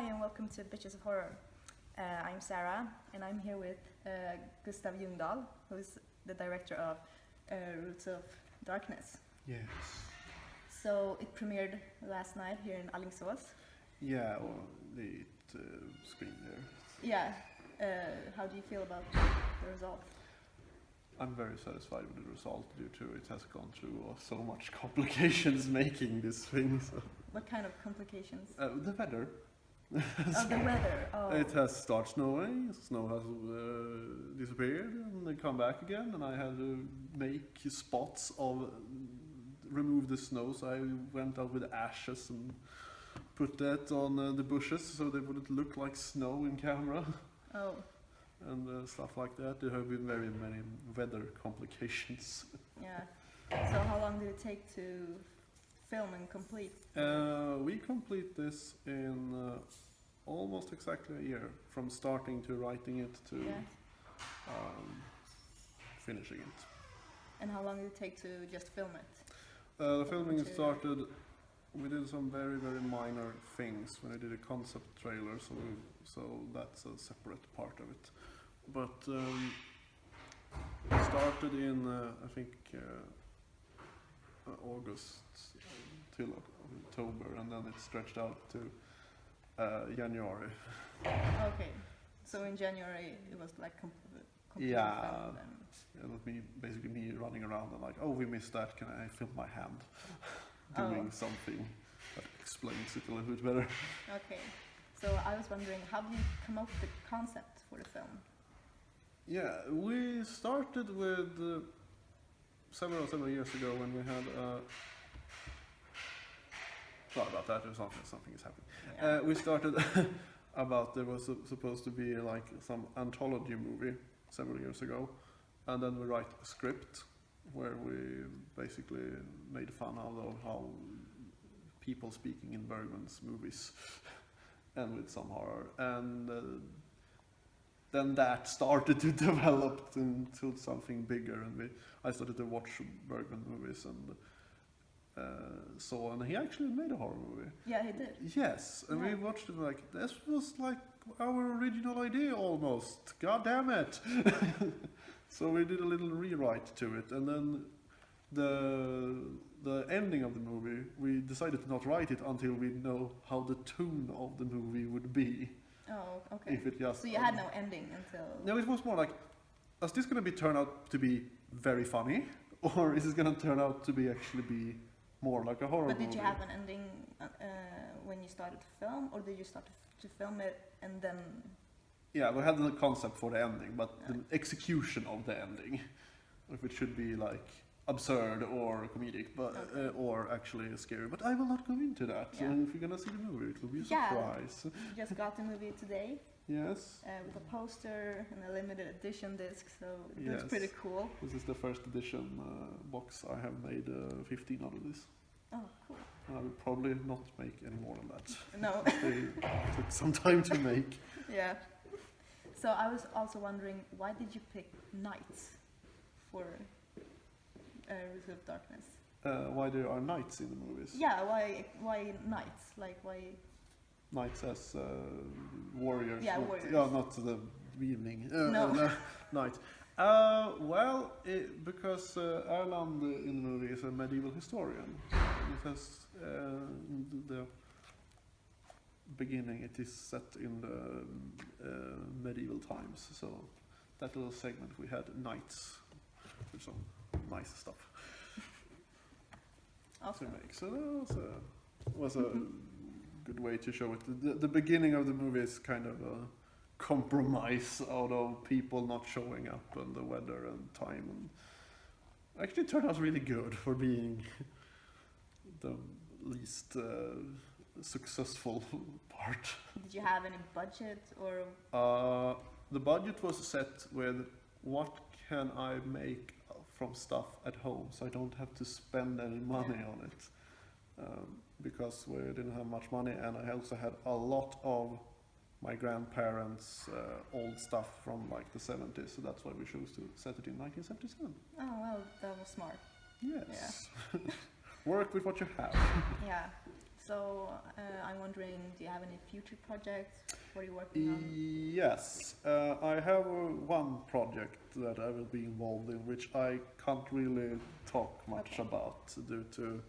and welcome to Bitches of Horror. I'm Sarah, and I'm here with Gustav Ljungdahl, who is the director of Roots of Darkness. Yes. So it premiered last night here in Alingsås. Yeah, well, the screen there. Yeah. How do you feel about the result? I'm very satisfied with the result due to it has gone through so much complications making this thing. So. What kind of complications? The weather. Oh, the weather. Oh. It has started snowing, snow has disappeared and they come back again, and I had to make spots of remove the snow, so I went out with ashes and put that on the bushes so they wouldn't look like snow in camera. Oh. And stuff like that. There have been very many weather complications. Yeah. So how long did it take to film and complete? We complete this in almost exactly a year, from starting to writing it to finishing it. And how long did it take to just film it? The filming started. We did some very, very minor things when I did a concept trailer, so that's a separate part of it. But it started in, I think, August till October, and then it stretched out to January. Okay, so in January it was like completely filmed. It was basically me running around and like, oh, we missed that, can I film my hand? Doing something that explains it a little bit better. Okay, so I was wondering, how did you come up with the concept for the film? Yeah, we started with several years ago when we had sorry about that, or something is happening. Yeah. We started about there was supposed to be like some anthology movie several years ago, and then we write a script where we basically made fun out of how people speaking in Bergman's movies and with some horror, and then that started to develop into something bigger, and I started to watch Bergman movies and and he actually made a horror movie. Yeah, he did. Yes, and we watched it like, this was like our original idea almost, god damn it. So we did a little rewrite to it, and then the ending of the movie, we decided to not write it until we know how the tune of the movie would be. Oh, okay. If it just, so you had no ending until... No, it was more like, is this going to turn out to be very funny, or is it going to turn out to be actually be more like a horror movie? But did you have an ending when you started to film, or did you start to film it and then... Yeah, we had the concept for the ending, but the execution of the ending, if it should be like absurd or comedic, but or actually scary. But I will not go into that. Yeah. If you're gonna see the movie, it will be a surprise. You just got the movie today. Yes. With a poster and a limited edition disc, so it looks Yes. pretty cool. This is the first edition box. I have made 15 out of this. Oh, cool. And I will probably not make any more than that. No. They took some time to make. Yeah. So I was also wondering, why did you pick nights for Roots of Darkness? Why there are knights in the movies? Yeah, why nights? Like why? Knights as warriors. Yeah, not, warriors. Yeah, not the evening. No. Night. Because Erland in the movie is a medieval historian. It has in the beginning, it is set in the medieval times. So that little segment we had knights with some nice stuff Awesome. to make. So that was a good way to show it. The beginning of the movie is kind of a compromise out of people not showing up and the weather and time, and actually turned out really good for being the least successful part. Did you have any budget or? The budget was set with what can I make from stuff at home, so I don't have to spend any money on it, because we didn't have much money, and I also had a lot of my grandparents' old stuff from like the 70s, so that's why we chose to set it in 1977. Oh well, that was smart. Yes. Work with what you have. Yeah. So I'm wondering, do you have any future projects? What are you working on? Yes, I have one project that I will be involved in, which I can't really talk much about due to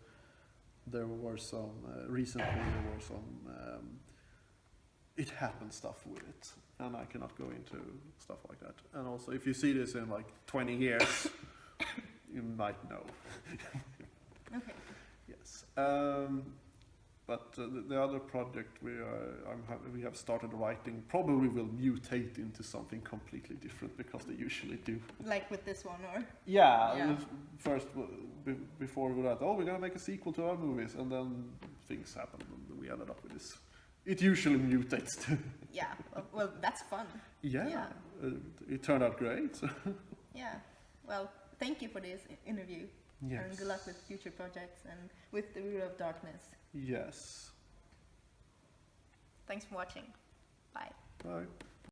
there were some recently there were some it happened stuff with it, and I cannot go into stuff like that. And also, if you see this in like 20 years, you might know. Okay. Yes. But the other project we have started writing probably will mutate into something completely different, because they usually do. Like with this one, or? Yeah. First, before we were we're gonna make a sequel to our movies, and then things happened, and we ended up with this. It usually mutates. Yeah. Well, that's fun. Yeah. It turned out great. Yeah. Well, thank you for this interview. Yes. And good luck with future projects and with The Rule of Darkness. Yes. Thanks for watching. Bye. Bye.